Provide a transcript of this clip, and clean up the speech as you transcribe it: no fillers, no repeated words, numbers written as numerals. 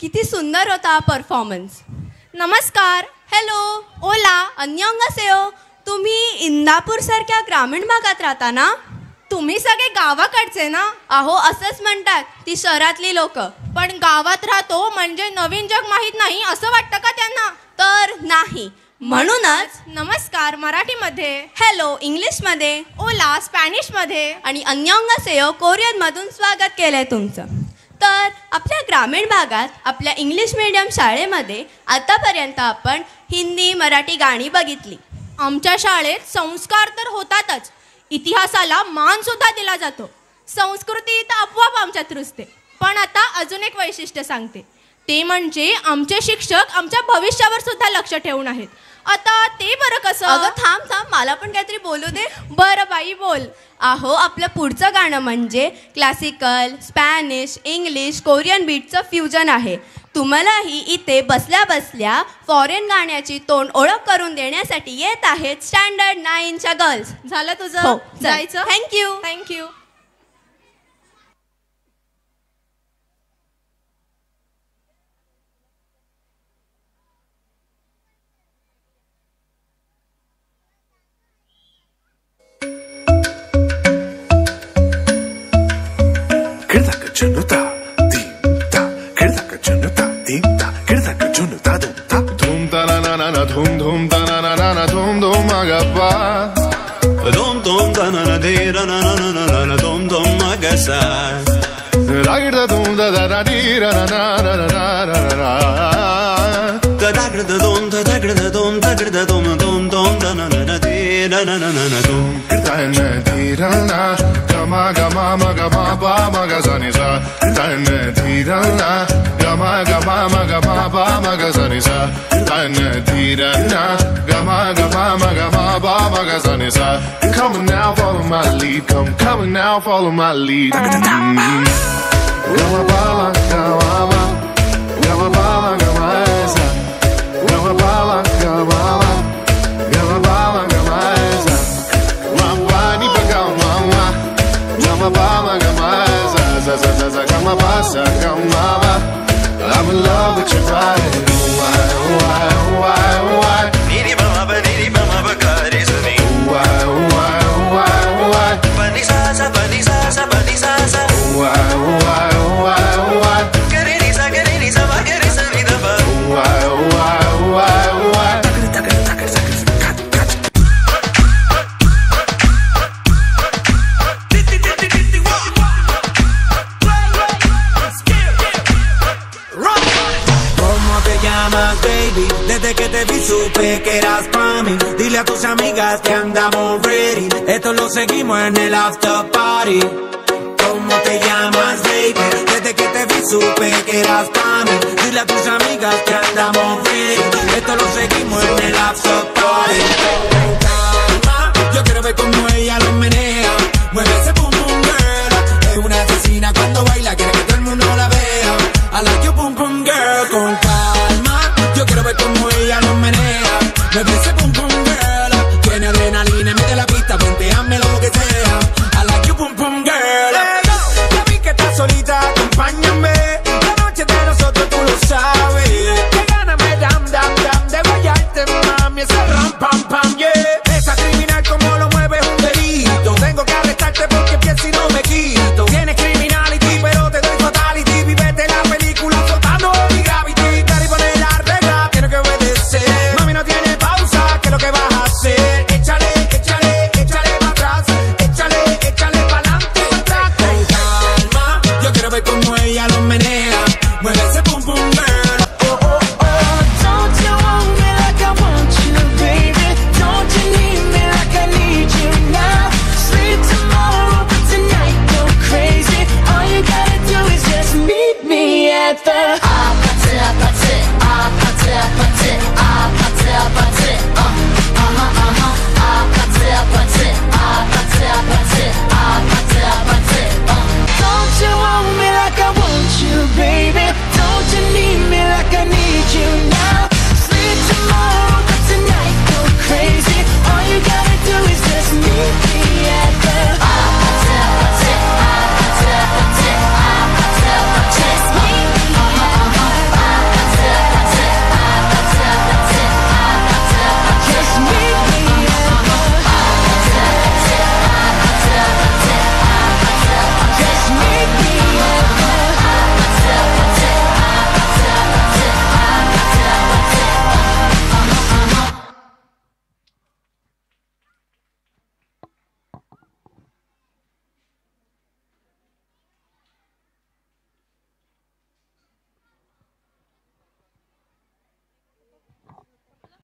किती सुंदर होता हा परफॉर्मन्स. नमस्कार. हॅलो. ओला. अन्यंगसेओ. तुम्ही इंदापूर सारख्या ग्रामीण भागात राहता ना? तुम्ही सगळे गावाकडचे ना? अहो असंच म्हणतात ती शहरातली लोक. पण गावात राहतो म्हणजे नवीन जग माहीत नाही असं वाटतं का त्यांना? तर नाही. म्हणूनच नमस्कार मराठीमध्ये, हॅलो इंग्लिशमध्ये, ओला स्पॅनिशमध्ये आणि अन्यंगसेओ कोरियनमधून स्वागत केलंय तुमचं. तर आपल्या ग्रामीण भागात आपल्या इंग्लिश मीडियम शाळेमध्ये आतापर्यंत आपण हिंदी मराठी गाणी बघितली. आमच्या शाळेत संस्कार तर होतातच, इतिहासाला मान सुद्धा दिला जातो. संस्कृती तर आपोआप आमच्यात रुजते. पण आता अजून एक वैशिष्ट्य सांगते, ते म्हणजे आमचे शिक्षक आमच्या भविष्यावर सुद्धा लक्ष ठेवून आहेत. आता ते बरं कसं? अगं थांब मला पण काहीतरी बोलू दे. बरं बाई बोल. अहो आपलं पुढचं गाणं म्हणजे क्लासिकल, स्पॅनिश, इंग्लिश, कोरियन बीटचं फ्युजन आहे. तुम्हालाही इथे बसल्या बसल्या फॉरेन गाण्याची तोंड ओळख करून देण्यासाठी येत आहेत स्टँडर्ड 9च्या गर्ल्स. झालं तुझं? हो, जायचं. Thank you. Thank you. Dhum dhum da na na na na dhum dhum agappa dhum dhum da na na de na na na na na na dhum dhum agasa ragda dhum da da da di ra na na na na na na da da da dhum da da da dhum da da dhum dhum dhum da na na na de na na na na na dhum da na di ra na gama gama ma gama ba ma ga sa ni sa da na di ra na gama gama ma gama ba ma ga sa ni sa Come on now, follow my lead. Come on now, follow my lead. Gama bala, gama, gama bala, gama esa. Gama bala, gama, gama bala, gama esa. Mama ni pagama, gama bala, gama esa. Za za za za, gama basa, gama. I'm in love with your body. Why? Niri mama ba kare sani. Why? Bani sa sa. Why? Kare ni sa ba kare sani da ba. Why? Baby, desde que te vi supe que eras pa' mí. Dile a tus amigas que andamos ready. Esto lo seguimos en el after party. ¿Cómo te llamas, baby? Desde que te vi supe que eras pa' mí. Dile a tus amigas que andamos ready. Esto lo seguimos en el after party. Calma, yo quiero ver cómo ella lo menea. Mueve ese boom boom girl. Es una asesina cuando baila, quiere que todo el mundo la vea. I like you boom boom girl. Con calma, yo quiero ver cómo ella lo menea. Mueve ese pum pum girl. Tiene adrenalina, mete la pista, ponteame lo que sea. I like you pum pum girl. Ya vi que estás solita, acompáñame. La noche de nosotros tú lo sabes. Que gana me dam de guayarte, mami. Ese ram pam pam yeah. Esa criminal como lo mueve es un delito. Tengo que arrestarte porque pienso y no me quito. Tienes criminality pero te doy fatality. Vivete la película flotando en mi gravity. Cari pone la regla, tiene que obedecer. Mami no tiene pausa, ¿qué es lo que vas a hacer? Échale pa' atrás. Échale pa'lante y atrás. Con calma, yo quiero ver cómo ella lo menea.